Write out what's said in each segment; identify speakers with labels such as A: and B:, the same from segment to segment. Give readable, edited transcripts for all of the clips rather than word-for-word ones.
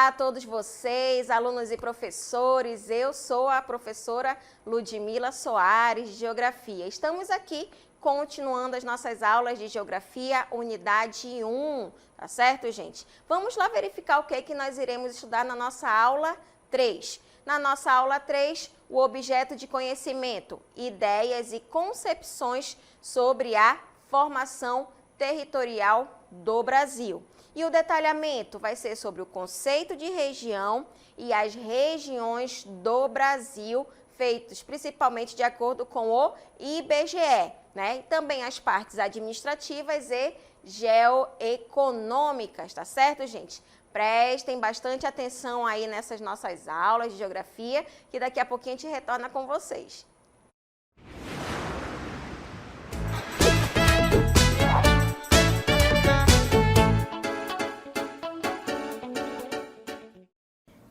A: Olá a todos vocês, alunos e professores. Eu sou a professora Ludmila Soares, de Geografia. Estamos aqui continuando as nossas aulas de Geografia, unidade 1, tá certo, gente? Vamos lá verificar o que nós iremos estudar na nossa aula 3. Na nossa aula 3, o objeto de conhecimento, ideias e concepções sobre a formação territorial do Brasil. E o detalhamento vai ser sobre o conceito de região e as regiões do Brasil, feitos principalmente de acordo com o IBGE, né? E também as partes administrativas e geoeconômicas, tá certo, gente? Prestem bastante atenção aí nessas nossas aulas de geografia, que daqui a pouquinho a gente retorna com vocês.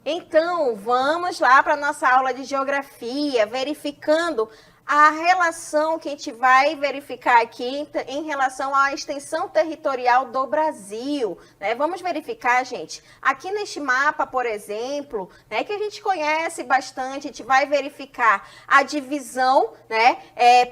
A: Então, vamos lá para a nossa aula de geografia, verificando a relação que a gente vai verificar aqui em relação à extensão territorial do Brasil, né? Vamos verificar, gente, aqui neste mapa, por exemplo, né, que a gente conhece bastante, a gente vai verificar a divisão, né,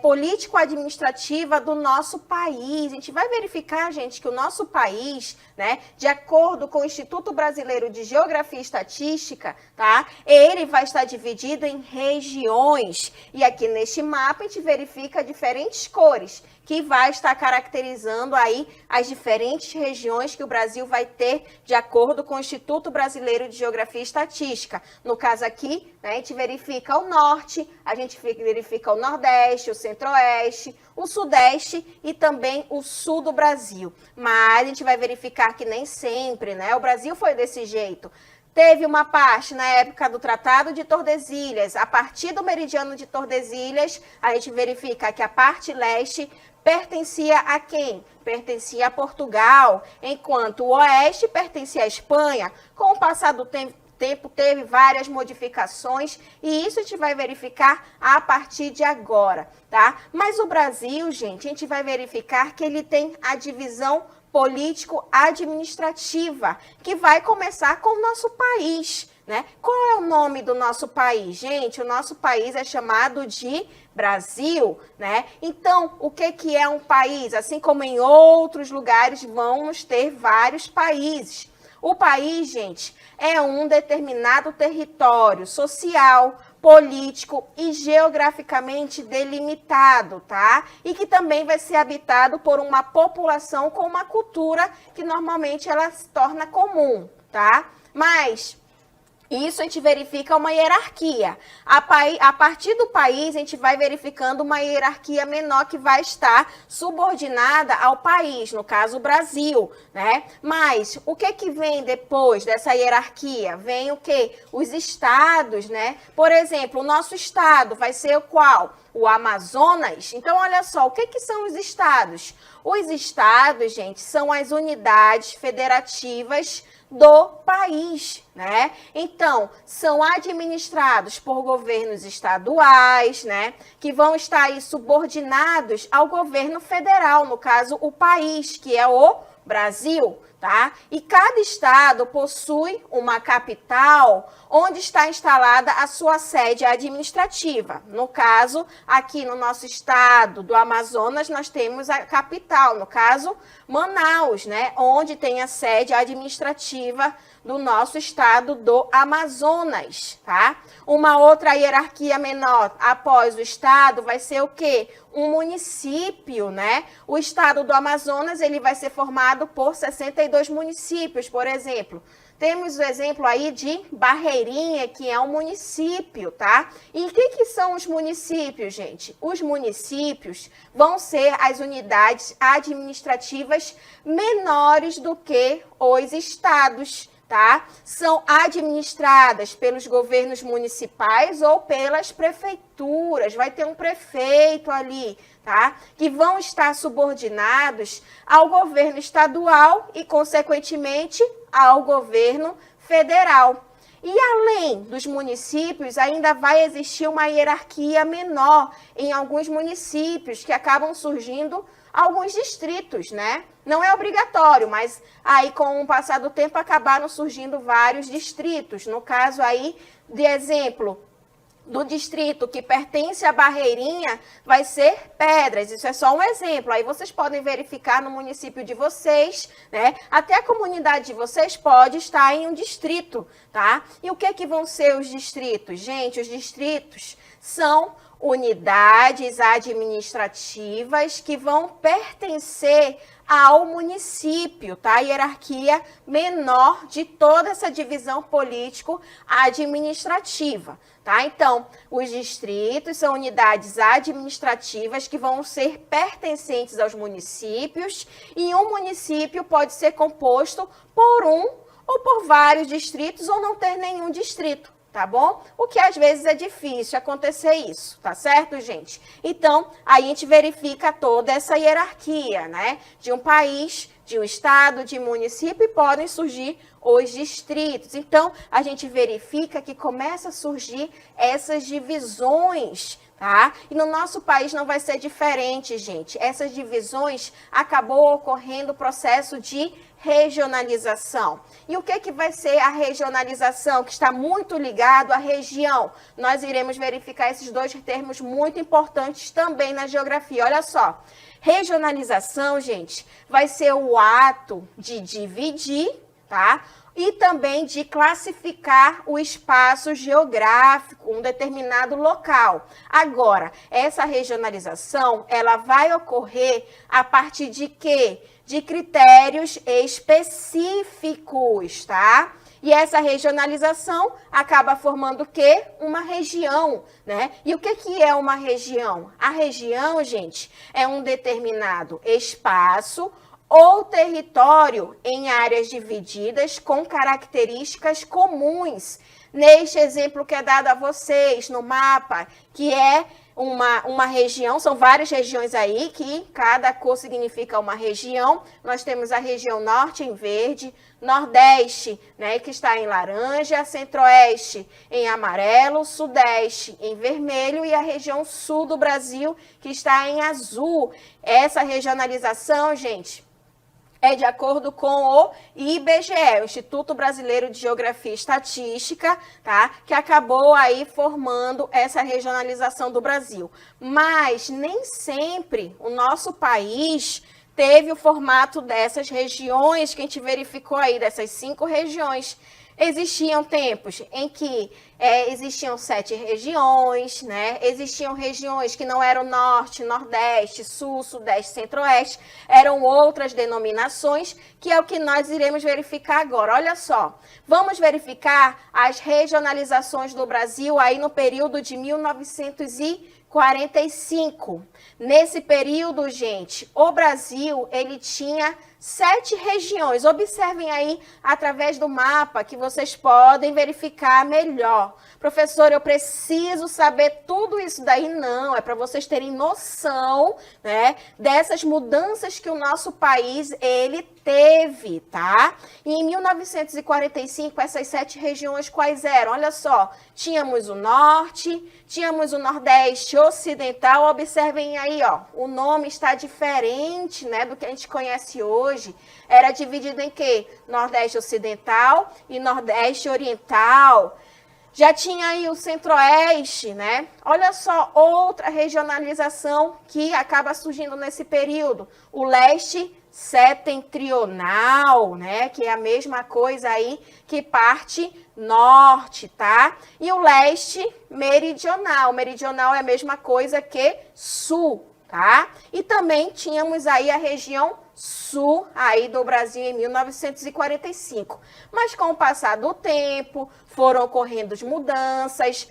A: político-administrativa do nosso país. A gente vai verificar, gente, que o nosso país, né, de acordo com o Instituto Brasileiro de Geografia e Estatística, tá? Ele vai estar dividido em regiões. E aqui neste mapa a gente verifica diferentes cores que vai estar caracterizando aí as diferentes regiões que o Brasil vai ter de acordo com o Instituto Brasileiro de Geografia e Estatística. No caso aqui, né, a gente verifica o norte, a gente verifica o nordeste, o centro-oeste, o sudeste e também o sul do Brasil. Mas a gente vai verificar que nem sempre, né, o Brasil foi desse jeito. Teve uma parte na época do Tratado de Tordesilhas. A partir do meridiano de Tordesilhas, a gente verifica que a parte leste pertencia a quem? Pertencia a Portugal, enquanto o oeste pertencia à Espanha. Com o passar do tempo teve várias modificações e isso a gente vai verificar a partir de agora, tá? Mas o Brasil, gente, a gente vai verificar que ele tem a divisão político-administrativa, que vai começar com o nosso país, né? Qual é o nome do nosso país? Gente, o nosso país é chamado de Brasil, né? Então, o que é um país? Assim como em outros lugares, vamos ter vários países. O país, gente, é um determinado território social, político e geograficamente delimitado, tá? E que também vai ser habitado por uma população com uma cultura que normalmente ela se torna comum, tá? Mas isso a gente verifica uma hierarquia. A partir do país, a gente vai verificando uma hierarquia menor que vai estar subordinada ao país, no caso o Brasil, né? Mas o que vem depois dessa hierarquia? Vem o quê? Os estados, né? Por exemplo, o nosso estado vai ser o qual? O Amazonas. Então, olha só, o que são os estados? Os estados, gente, são as unidades federativas do país, né? Então, são administrados por governos estaduais, né? Que vão estar aí subordinados ao governo federal, no caso, o país, que é o Brasil, tá? E cada estado possui uma capital onde está instalada a sua sede administrativa. No caso, aqui no nosso estado do Amazonas, nós temos a capital, no caso, Manaus, né? Onde tem a sede administrativa do nosso estado do Amazonas, tá? Uma outra hierarquia menor após o estado vai ser o quê? Um município, né? O estado do Amazonas, ele vai ser formado por 62 municípios, por exemplo. Temos o exemplo aí de Barreirinha, que é um município, tá? E o que são os municípios, gente? Os municípios vão ser as unidades administrativas menores do que os estados, tá? São administradas pelos governos municipais ou pelas prefeituras. Vai ter um prefeito ali, tá? Que vão estar subordinados ao governo estadual e, consequentemente, ao governo federal. E além dos municípios, ainda vai existir uma hierarquia menor em alguns municípios que acabam surgindo alguns distritos, né? Não é obrigatório, mas aí com o passar do tempo acabaram surgindo vários distritos. No caso aí, de exemplo, do distrito que pertence à Barreirinha, vai ser Pedras. Isso é só um exemplo. Aí vocês podem verificar no município de vocês, né? Até a comunidade de vocês pode estar em um distrito, tá? E o que vão ser os distritos? Gente, os distritos são unidades administrativas que vão pertencer ao município, tá? A hierarquia menor de toda essa divisão político-administrativa, tá? Então, os distritos são unidades administrativas que vão ser pertencentes aos municípios, e um município pode ser composto por um ou por vários distritos ou não ter nenhum distrito. Tá bom? O que às vezes é difícil acontecer isso, tá certo, gente? Então, aí a gente verifica toda essa hierarquia, né? De um país, de um estado, de município, e podem surgir os distritos. Então, a gente verifica que começa a surgir essas divisões, tá? E no nosso país não vai ser diferente, gente. Essas divisões acabou ocorrendo o processo de regionalização. E o que vai ser a regionalização, que está muito ligado à região? Nós iremos verificar esses dois termos muito importantes também na geografia. Olha só, regionalização, gente, vai ser o ato de dividir, tá? E também de classificar o espaço geográfico, um determinado local. Agora, essa regionalização, ela vai ocorrer a partir de quê? De critérios específicos, tá? E essa regionalização acaba formando o quê? Uma região, né? E o que é uma região? A região, gente, é um determinado espaço ou território em áreas divididas com características comuns. Neste exemplo que é dado a vocês no mapa, que é uma região, são várias regiões aí, que cada cor significa uma região. Nós temos a região norte em verde, nordeste, né, que está em laranja, centro-oeste em amarelo, sudeste em vermelho e a região sul do Brasil, que está em azul. Essa regionalização, gente, é de acordo com o IBGE, o Instituto Brasileiro de Geografia e Estatística, tá? Que acabou aí formando essa regionalização do Brasil. Mas nem sempre o nosso país teve o formato dessas regiões que a gente verificou aí, dessas 5 regiões. Existiam tempos em que existiam 7 regiões, né? Existiam regiões que não eram norte, nordeste, sul, sudeste, centro-oeste, eram outras denominações, que é o que nós iremos verificar agora. Olha só, vamos verificar as regionalizações do Brasil aí no período de 1945. Nesse período, gente, o Brasil, ele tinha 7 regiões. Observem aí através do mapa que vocês podem verificar melhor. Professor, eu preciso saber tudo isso daí? Não, é para vocês terem noção, né, dessas mudanças que o nosso país, ele teve, tá? E em 1945, essas 7 regiões quais eram? Olha só, tínhamos o norte, tínhamos o nordeste ocidental. Observem aí, ó, o nome está diferente, né, do que a gente conhece hoje. Era dividido em quê? Nordeste ocidental e nordeste oriental. Já tinha aí o centro-oeste, né? Olha só, outra regionalização que acaba surgindo nesse período. O leste setentrional, né? Que é a mesma coisa aí que parte norte, tá? E o leste meridional. Meridional é a mesma coisa que sul, tá? E também tínhamos aí a região sul aí do Brasil em 1945. Mas com o passar do tempo, foram ocorrendo mudanças,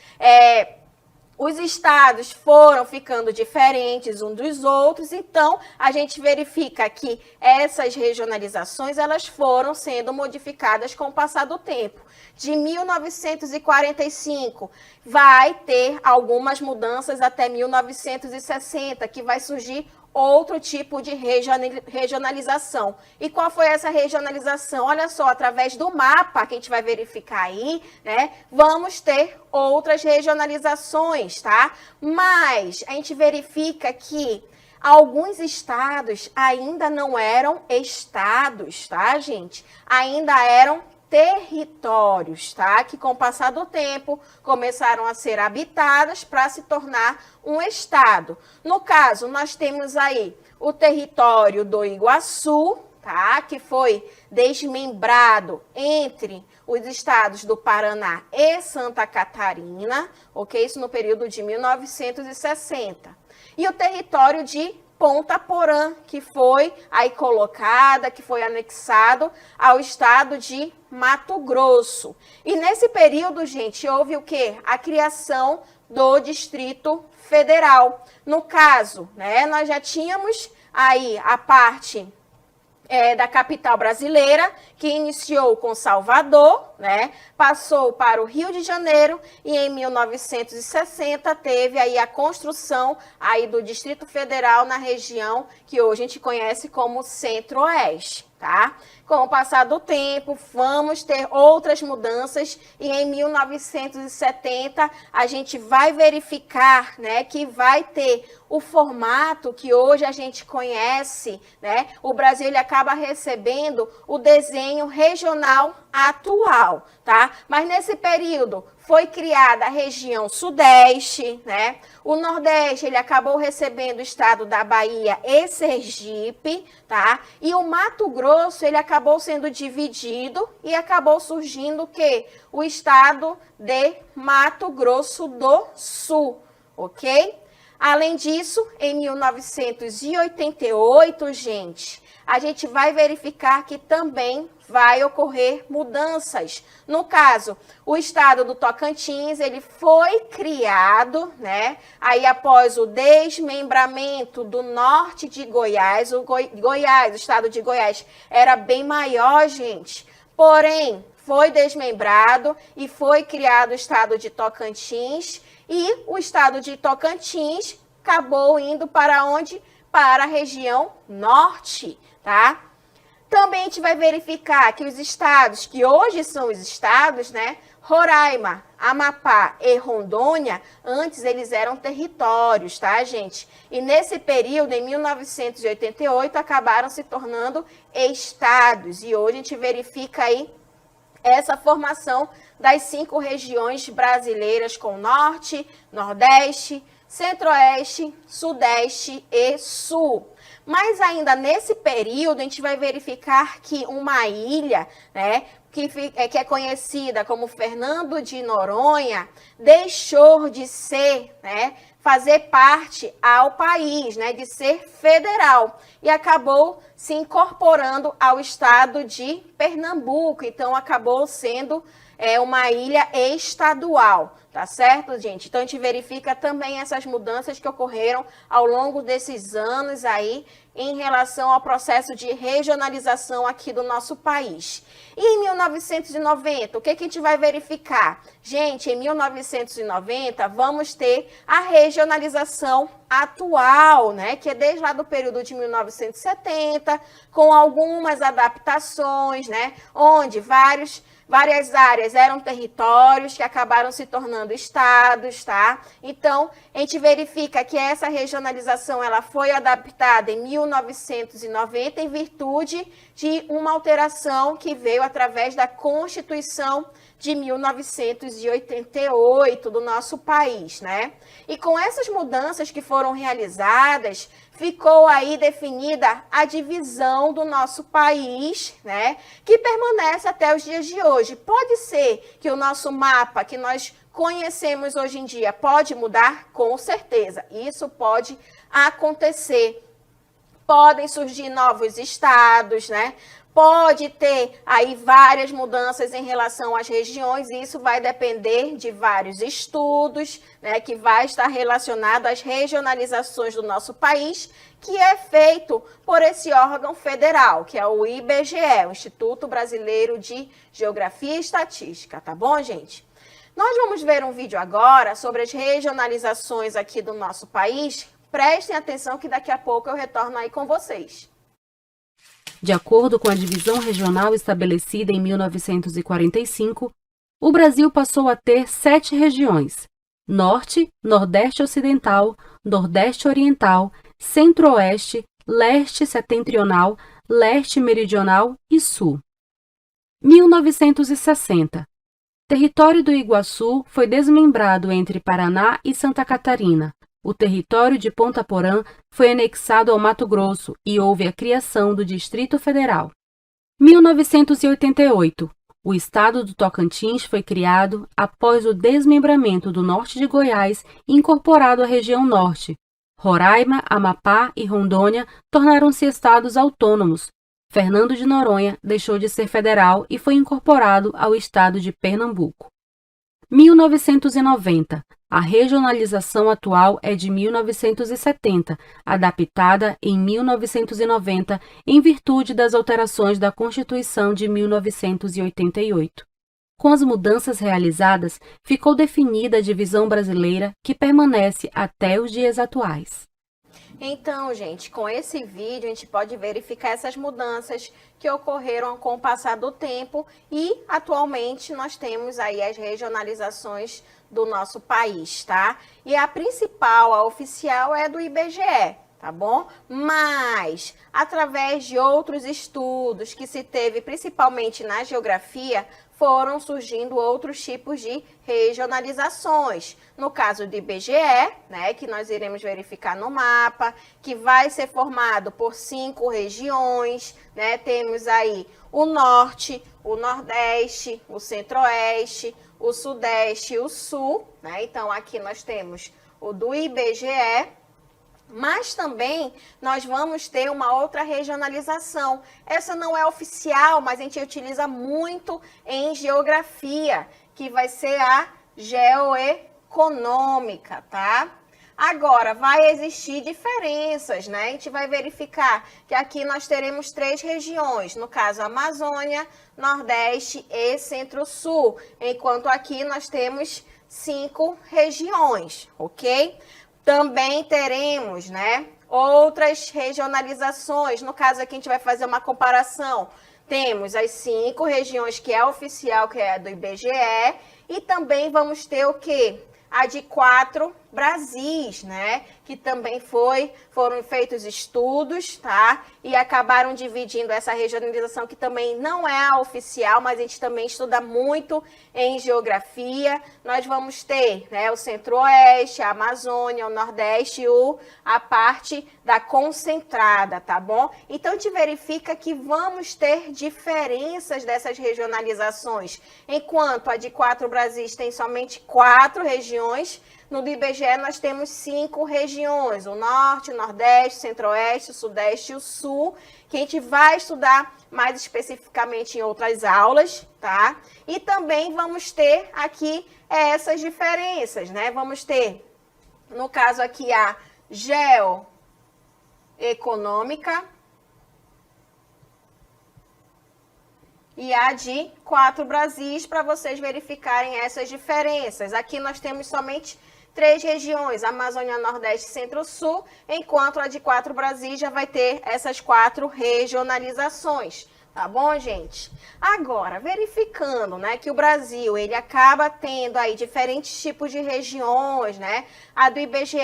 A: os estados foram ficando diferentes uns dos outros, então a gente verifica que essas regionalizações elas foram sendo modificadas com o passar do tempo. De 1945 vai ter algumas mudanças até 1960, que vai surgir outro tipo de regionalização. E qual foi essa regionalização? Olha só, através do mapa que a gente vai verificar aí, né, vamos ter outras regionalizações, tá? Mas a gente verifica que alguns estados ainda não eram estados, tá, gente? Ainda eram territórios, tá? Que com o passar do tempo começaram a ser habitadas para se tornar um estado. No caso, nós temos aí o território do Iguaçu, tá? Que foi desmembrado entre os estados do Paraná e Santa Catarina, ok? Isso no período de 1960. E o território de Ponta Porã, que foi aí colocada, que foi anexado ao estado de Mato Grosso. E nesse período, gente, houve o quê? A criação do Distrito Federal. No caso, né, nós já tínhamos aí a parte da capital brasileira, que iniciou com Salvador, né? Passou para o Rio de Janeiro e em 1960 teve aí a construção aí do Distrito Federal na região que hoje a gente conhece como Centro-Oeste, tá? Com o passar do tempo, vamos ter outras mudanças e em 1970 a gente vai verificar, né, que vai ter o formato que hoje a gente conhece, né? O Brasil ele acaba recebendo o desenho regional atual, tá? Mas nesse período foi criada a região Sudeste, né? O Nordeste, ele acabou recebendo o estado da Bahia e Sergipe, tá? E o Mato Grosso, ele acabou sendo dividido e acabou surgindo o quê? O estado de Mato Grosso do Sul, ok? Além disso, em 1988, gente, a gente vai verificar que também vai ocorrer mudanças. No caso, o estado do Tocantins, ele foi criado, né? Aí após o desmembramento do norte de Goiás, o estado de Goiás era bem maior, gente. Porém, foi desmembrado e foi criado o estado de Tocantins. E o estado de Tocantins acabou indo para onde? Para a região norte, tá? Também a gente vai verificar que os estados, que hoje são os estados, né? Roraima, Amapá e Rondônia, antes eles eram territórios, tá, gente? E nesse período, em 1988, acabaram se tornando estados. E hoje a gente verifica aí essa formação das 5 regiões brasileiras com Norte, Nordeste, Centro-Oeste, Sudeste e Sul. Mas ainda nesse período, a gente vai verificar que uma ilha, né, que é conhecida como Fernando de Noronha, deixou de ser, né, fazer parte ao país, né, de ser federal, e acabou se incorporando ao estado de Pernambuco. Então, acabou sendo uma ilha estadual, tá certo, gente? Então, a gente verifica também essas mudanças que ocorreram ao longo desses anos aí em relação ao processo de regionalização aqui do nosso país. E em 1990, o que a gente vai verificar? Gente, em 1990, vamos ter a regionalização atual, né? Que é desde lá do período de 1970, com algumas adaptações, né? Onde várias áreas eram territórios que acabaram se tornando estados, tá? Então, a gente verifica que essa regionalização ela foi adaptada em 1990 em virtude de uma alteração que veio através da Constituição de 1988 do nosso país, né? E com essas mudanças que foram realizadas, ficou aí definida a divisão do nosso país, né? Que permanece até os dias de hoje. Pode ser que o nosso mapa, que nós conhecemos hoje em dia, pode mudar? Com certeza. Isso pode acontecer. Podem surgir novos estados, né? Pode ter aí várias mudanças em relação às regiões, e isso vai depender de vários estudos, né, que vai estar relacionado às regionalizações do nosso país, que é feito por esse órgão federal, que é o IBGE, o Instituto Brasileiro de Geografia e Estatística, tá bom, gente? Nós vamos ver um vídeo agora sobre as regionalizações aqui do nosso país. Prestem atenção que daqui a pouco eu retorno aí com vocês.
B: De acordo com a divisão regional estabelecida em 1945, o Brasil passou a ter 7 regiões: Norte, Nordeste Ocidental, Nordeste Oriental, Centro-Oeste, Leste Setentrional, Leste Meridional e Sul. 1960. Território do Iguaçu foi desmembrado entre Paraná e Santa Catarina. O território de Ponta Porã foi anexado ao Mato Grosso e houve a criação do Distrito Federal. 1988. O estado do Tocantins foi criado após o desmembramento do norte de Goiás e incorporado à região norte. Roraima, Amapá e Rondônia tornaram-se estados autônomos. Fernando de Noronha deixou de ser federal e foi incorporado ao estado de Pernambuco. 1990. A regionalização atual é de 1970, adaptada em 1990 em virtude das alterações da Constituição de 1988. Com as mudanças realizadas, ficou definida a divisão brasileira, que permanece até os dias atuais.
A: Então, gente, com esse vídeo a gente pode verificar essas mudanças que ocorreram com o passar do tempo e atualmente nós temos aí as regionalizações do nosso país, tá? E a principal, a oficial, é do IBGE, tá bom? Mas, através de outros estudos que se teve principalmente na geografia, foram surgindo outros tipos de regionalizações. No caso do IBGE, né, que nós iremos verificar no mapa, que vai ser formado por 5 regiões, né? Temos aí o Norte, o Nordeste, o Centro-Oeste, o Sudeste e o Sul, né? Então, aqui nós temos o do IBGE, mas também nós vamos ter uma outra regionalização. Essa não é oficial, mas a gente utiliza muito em geografia, que vai ser a geoeconômica, tá? Agora, vai existir diferenças, né? A gente vai verificar que aqui nós teremos 3 regiões, no caso Amazônia, Nordeste e Centro-Sul, enquanto aqui nós temos 5 regiões, ok? Também teremos, né, outras regionalizações. No caso aqui a gente vai fazer uma comparação. Temos as 5 regiões que é oficial, que é a do IBGE, e também vamos ter o quê? A de 4 Brasis, né? Que também foram feitos estudos, tá? E acabaram dividindo essa regionalização, que também não é a oficial, mas a gente também estuda muito em geografia. Nós vamos ter, né, o Centro-Oeste, a Amazônia, o Nordeste e a parte da concentrada, tá bom? Então, a gente verifica que vamos ter diferenças dessas regionalizações. Enquanto a de 4 Brasis tem somente 4 regiões, no do IBGE nós temos 5 regiões, o Norte, o Nordeste, o Centro-Oeste, o Sudeste e o Sul, que a gente vai estudar mais especificamente em outras aulas, tá? E também vamos ter aqui essas diferenças, né? Vamos ter, no caso aqui, a geoeconômica e a de 4 Brasis, para vocês verificarem essas diferenças. Aqui nós temos somente 3 regiões, Amazônia, Nordeste, Centro-Sul, enquanto a de 4 Brasis já vai ter essas 4 regionalizações. Tá bom, gente? Agora, verificando, né, que o Brasil, ele acaba tendo aí diferentes tipos de regiões, né? A do IBGE,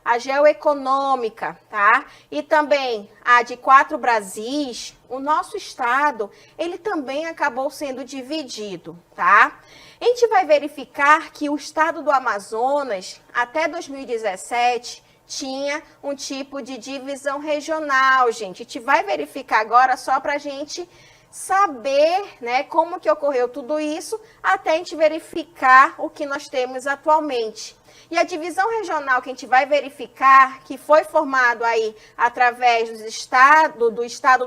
A: a geoeconômica, tá? E também a de 4 Brasis, o nosso estado, ele também acabou sendo dividido, tá? A gente vai verificar que o estado do Amazonas, até 2017, tinha um tipo de divisão regional, gente. A gente vai verificar agora só para a gente saber, né, como que ocorreu tudo isso, até a gente verificar o que nós temos atualmente. E a divisão regional que a gente vai verificar, que foi formado aí através do estado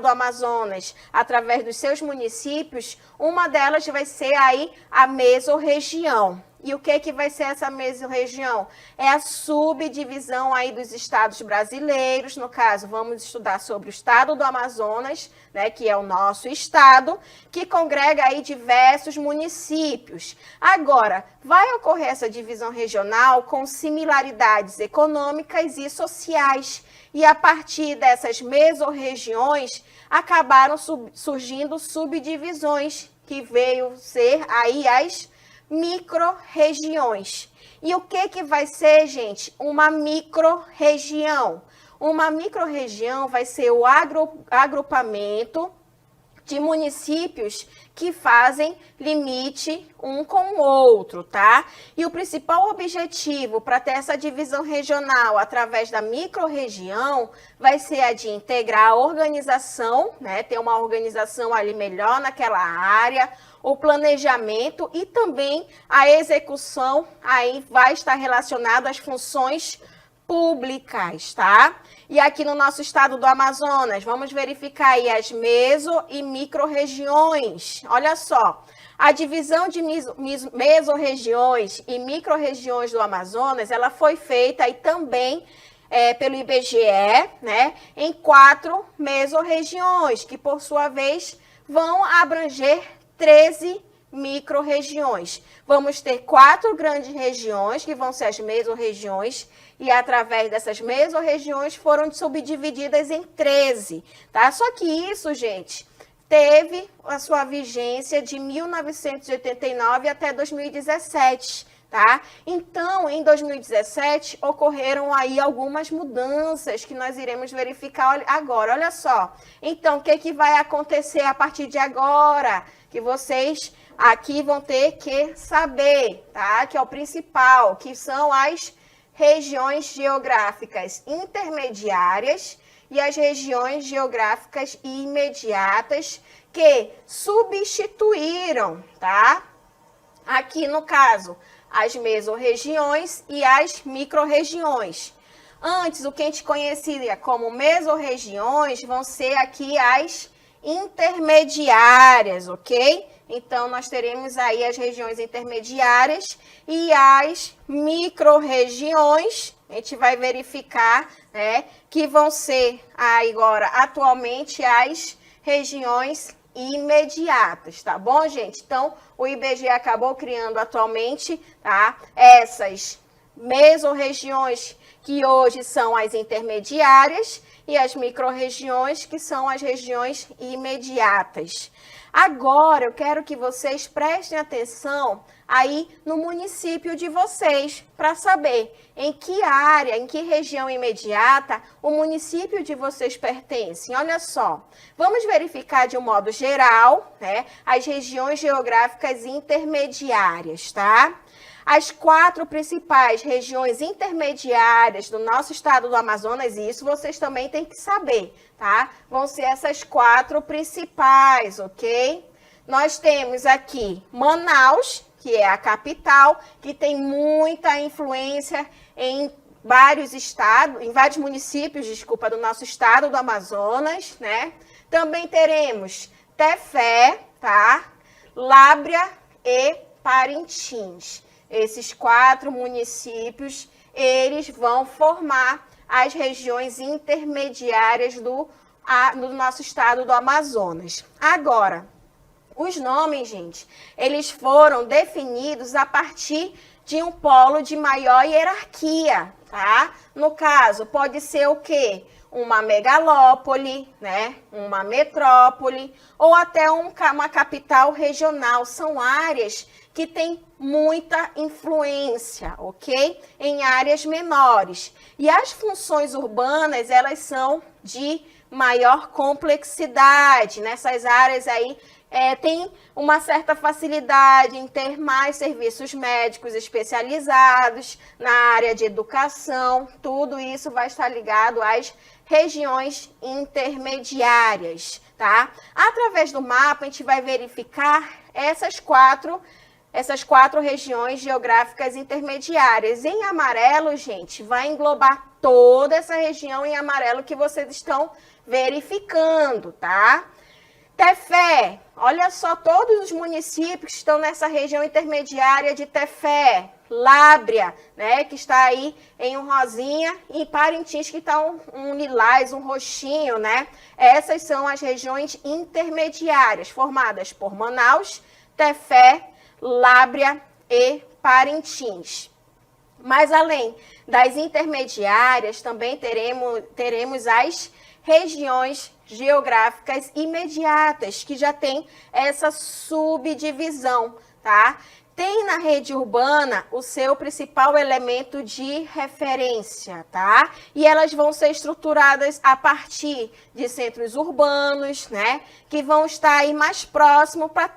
A: do Amazonas, através dos seus municípios, uma delas vai ser aí a mesorregião. E o que vai ser essa mesorregião? É a subdivisão aí dos estados brasileiros. No caso, vamos estudar sobre o estado do Amazonas, né, que é o nosso estado, que congrega aí diversos municípios. Agora, vai ocorrer essa divisão regional com similaridades econômicas e sociais. E a partir dessas mesorregiões, acabaram surgindo subdivisões, que veio ser aí as micro-regiões. E o que vai ser, gente? Uma micro-região. Uma microrregião vai ser o agrupamento de municípios que fazem limite um com o outro, tá? E o principal objetivo para ter essa divisão regional através da microrregião vai ser a de integrar a organização, né? Ter uma organização ali melhor naquela área, o planejamento e também a execução aí vai estar relacionado às funções públicas, tá? E aqui no nosso estado do Amazonas, vamos verificar aí as meso- e microrregiões. Olha só, a divisão de mesorregiões e microrregiões do Amazonas, ela foi feita aí também pelo IBGE, né, em 4 mesorregiões, que por sua vez vão abranger 13 microrregiões. Vamos ter 4 grandes regiões, que vão ser as mesorregiões, e através dessas mesorregiões foram subdivididas em 13, tá? Só que isso, gente, teve a sua vigência de 1989 até 2017, tá? Então, em 2017, ocorreram aí algumas mudanças que nós iremos verificar agora. Olha só. Então, o que vai acontecer a partir de agora? Que vocês aqui vão ter que saber, tá? Que é o principal, que são as regiões geográficas intermediárias e as regiões geográficas imediatas que substituíram, tá? Aqui no caso, as mesorregiões e as microrregiões. Antes, o que a gente conhecia como mesorregiões vão ser aqui as intermediárias, ok? Então, nós teremos aí as regiões intermediárias e as microrregiões. A gente vai verificar, né, que vão ser aí agora, atualmente, as regiões imediatas, tá bom, gente? Então, o IBGE acabou criando atualmente, tá, essas mesorregiões que hoje são as intermediárias e as microrregiões que são as regiões imediatas. Agora, eu quero que vocês prestem atenção aí no município de vocês, para saber em que área, em que região imediata o município de vocês pertence. Olha só, vamos verificar de um modo geral, né, as regiões geográficas intermediárias, tá? As 4 principais regiões intermediárias do nosso estado do Amazonas, e isso vocês também têm que saber, tá? Vão ser essas 4 principais, ok? Nós temos aqui Manaus, que é a capital, que tem muita influência em vários estados, em vários municípios, desculpa, do nosso estado do Amazonas, né? Também teremos Tefé, tá? Lábrea e Parintins. Esses 4 municípios, eles vão formar as regiões intermediárias do nosso estado do Amazonas. Agora, os nomes, gente, eles foram definidos a partir de um polo de maior hierarquia, tá? No caso, pode ser o quê? Uma megalópole, né? Uma metrópole ou até uma capital regional. São áreas que têm muita influência, ok? Em áreas menores. E as funções urbanas, elas são de maior complexidade. Nessas áreas aí, tem uma certa facilidade em ter mais serviços médicos especializados na área de educação. Tudo isso vai estar ligado às regiões intermediárias, tá? Através do mapa, a gente vai verificar essas quatro regiões geográficas intermediárias. Em amarelo, gente, vai englobar toda essa região em amarelo que vocês estão verificando, tá? Tefé, olha só, todos os municípios que estão nessa região intermediária de Tefé. Lábrea, né, que está aí em um rosinha, e Parintins, que está um lilás, um roxinho, né? Essas são as regiões intermediárias, formadas por Manaus, Tefé, Lábrea e Parintins. Mas além das intermediárias, também teremos as regiões geográficas imediatas, que já tem essa subdivisão, tá? tem na rede urbana o seu principal elemento de referência, tá? E elas vão ser estruturadas a partir de centros urbanos, né? Que vão estar aí mais próximo para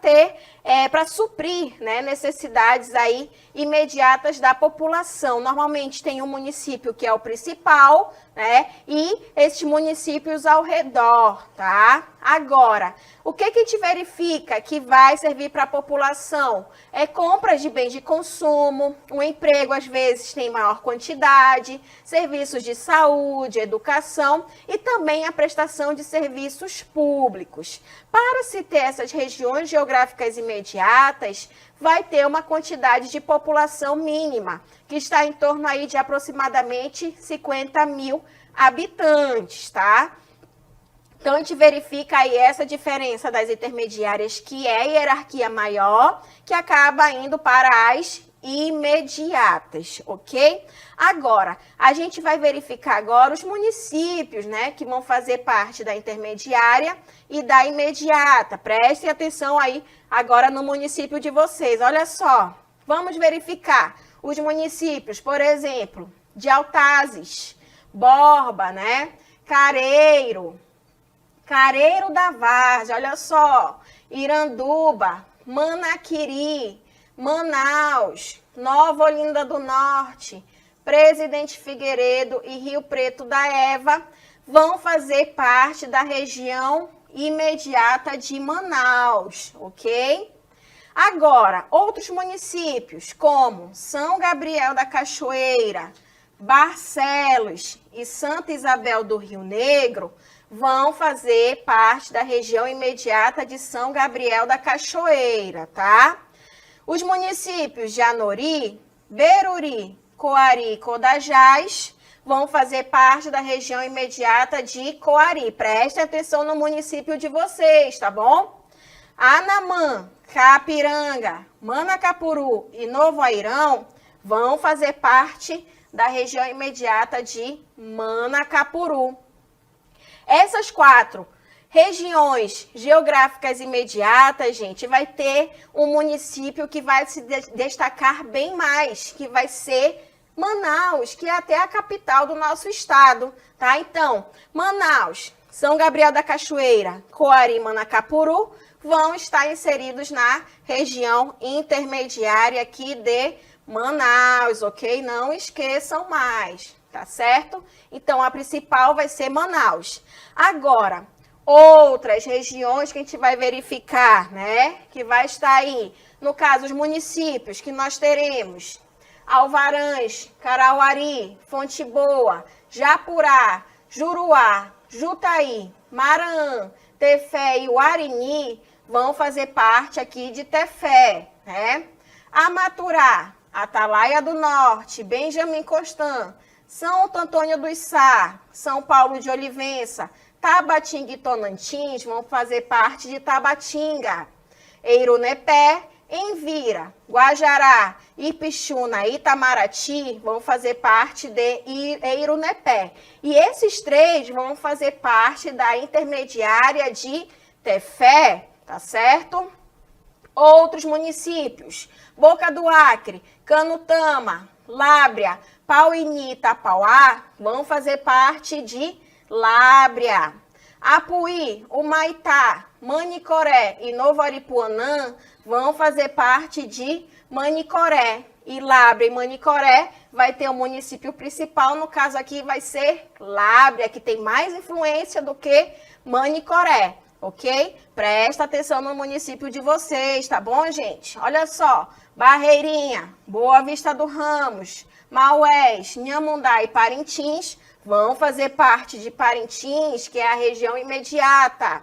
A: para suprir, né, necessidades aí imediatas da população. Normalmente tem um município que é o principal, né? E esses municípios ao redor, tá? Agora, o que a gente verifica que vai servir para a população? É compras de bens de consumo, o emprego às vezes tem maior quantidade, serviços de saúde, educação e também a prestação de serviços públicos. Para se ter essas regiões geográficas imediatas, vai ter uma quantidade de população mínima, que está em torno aí de aproximadamente 50 mil habitantes, tá? Então, a gente verifica aí essa diferença das intermediárias, que é a hierarquia maior, que acaba indo para as imediatas, ok? Agora, a gente vai verificar agora os municípios, né, que vão fazer parte da intermediária e da imediata. Prestem atenção aí agora no município de vocês. Olha só, vamos verificar os municípios, por exemplo, de Altazes, Borba, né, Careiro da Várzea, olha só, Iranduba, Manaquiri, Manaus, Nova Olinda do Norte, Presidente Figueiredo e Rio Preto da Eva vão fazer parte da região imediata de Manaus, ok? Agora, outros municípios como São Gabriel da Cachoeira, Barcelos e Santa Isabel do Rio Negro vão fazer parte da região imediata de São Gabriel da Cachoeira, tá? Os municípios de Anori, Beruri, Coari e Codajás vão fazer parte da região imediata de Coari. Prestem atenção no município de vocês, tá bom? Anamã, Capiranga, Manacapuru e Novo Airão vão fazer parte da região imediata de Manacapuru. Essas 4 regiões geográficas imediatas, gente, vai ter um município que vai se destacar bem mais, que vai ser Manaus, que é até a capital do nosso estado, tá? Então, Manaus, São Gabriel da Cachoeira, Coari e Manacapuru vão estar inseridos na região intermediária aqui de Manaus, ok? Não esqueçam mais, tá certo? Então, a principal vai ser Manaus. Agora, outras regiões que a gente vai verificar, né? Que vai estar aí, no caso, os municípios que nós teremos: Alvarães, Carauari, Fonte Boa, Japurá, Juruá, Jutaí, Maranhão, Tefé e Uarini vão fazer parte aqui de Tefé, né? Amaturá, Atalaia do Norte, Benjamin Constant, Santo Antônio do Içá, São Paulo de Olivença, Tabatinga e Tonantins vão fazer parte de Tabatinga. Eirunepé, Envira, Guajará, Ipixuna e Itamaraty vão fazer parte de Eirunepé. E esses 3 vão fazer parte da intermediária de Tefé, tá certo? Outros municípios: Boca do Acre, Canutama, Lábrea, Pauini e Itapauá vão fazer parte de Lábrea. Apuí, Humaitá, Manicoré e Novo Aripuanã vão fazer parte de Manicoré. E Lábrea e Manicoré vai ter o município principal, no caso aqui vai ser Lábrea, que tem mais influência do que Manicoré, ok? Presta atenção no município de vocês, tá bom, gente? Olha só, Barreirinha, Boa Vista do Ramos, Maués, Nhamundá e Parintins vão fazer parte de Parintins, que é a região imediata.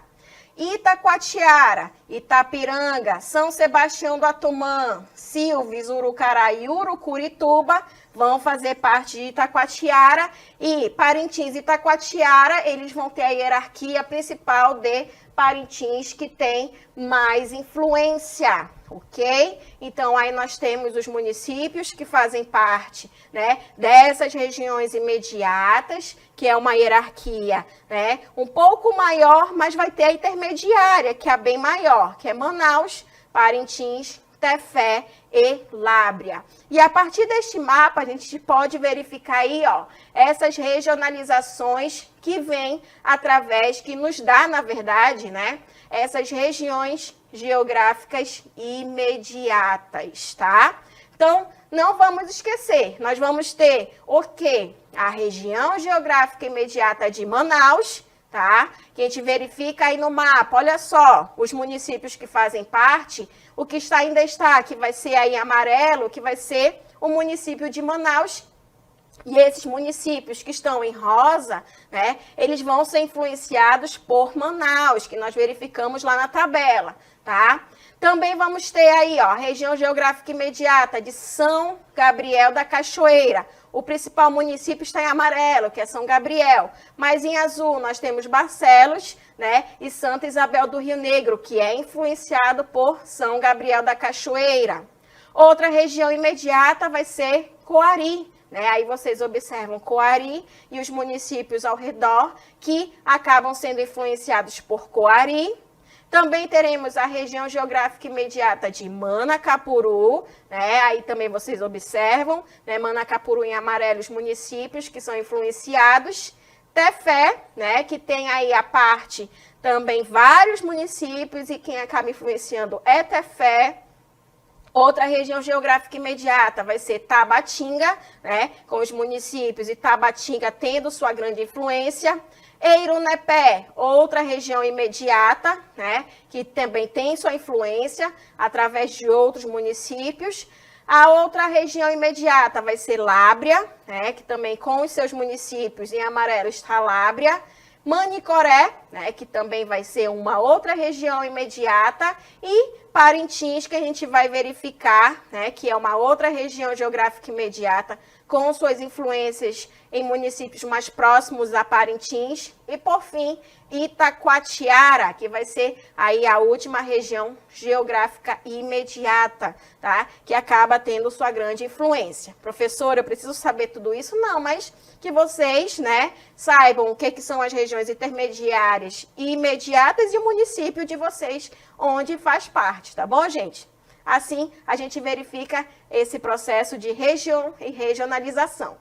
A: Itacoatiara, Itapiranga, São Sebastião do Atumã, Silves, Urucará e Urucurituba vão fazer parte de Itacoatiara. E Parintins e Itacoatiara, eles vão ter a hierarquia principal de Parintins, que tem mais influência, ok? Então, aí nós temos os municípios que fazem parte, né, dessas regiões imediatas, que é uma hierarquia, né, um pouco maior, mas vai ter a intermediária, que é a bem maior, que é Manaus, Parintins, Tefé e Lábrea. E a partir deste mapa, a gente pode verificar aí, ó, essas regionalizações que vêm através, que nos dá, na verdade, né, essas regiões geográficas imediatas, tá? Então, não vamos esquecer, nós vamos ter o quê? A região geográfica imediata de Manaus, tá? Que a gente verifica aí no mapa, olha só, os municípios que fazem parte, o que está em destaque vai ser aí amarelo, que vai ser o município de Manaus. E esses municípios que estão em rosa, né, eles vão ser influenciados por Manaus, que nós verificamos lá na tabela, tá? Também vamos ter aí, ó, a região geográfica imediata de São Gabriel da Cachoeira. O principal município está em amarelo, que é São Gabriel. Mas em azul nós temos Barcelos, né, e Santa Isabel do Rio Negro, que é influenciado por São Gabriel da Cachoeira. Outra região imediata vai ser Coari, né? Aí vocês observam Coari e os municípios ao redor que acabam sendo influenciados por Coari. Também teremos a região geográfica imediata de Manacapuru, né? Aí também vocês observam, né? Manacapuru em amarelo, os municípios que são influenciados. Tefé, né? Que tem aí a parte também vários municípios e quem acaba influenciando é Tefé. Outra região geográfica imediata vai ser Tabatinga, né? Com os municípios e Tabatinga tendo sua grande influência. Eirunepé, outra região imediata, né, que também tem sua influência através de outros municípios. A outra região imediata vai ser Lábrea, né, que também com os seus municípios, em amarelo está Lábrea. Manicoré, né, que também vai ser uma outra região imediata, e Parintins, que a gente vai verificar, né, que é uma outra região geográfica imediata, com suas influências em municípios mais próximos a Parintins. E, por fim, Itacoatiara, que vai ser aí a última região geográfica imediata, tá? Que acaba tendo sua grande influência. Professora, eu preciso saber tudo isso? Não, mas que vocês, né, saibam o que são as regiões intermediárias e imediatas e o município de vocês, onde faz parte, tá bom, gente? Assim, a gente verifica esse processo de região e regionalização.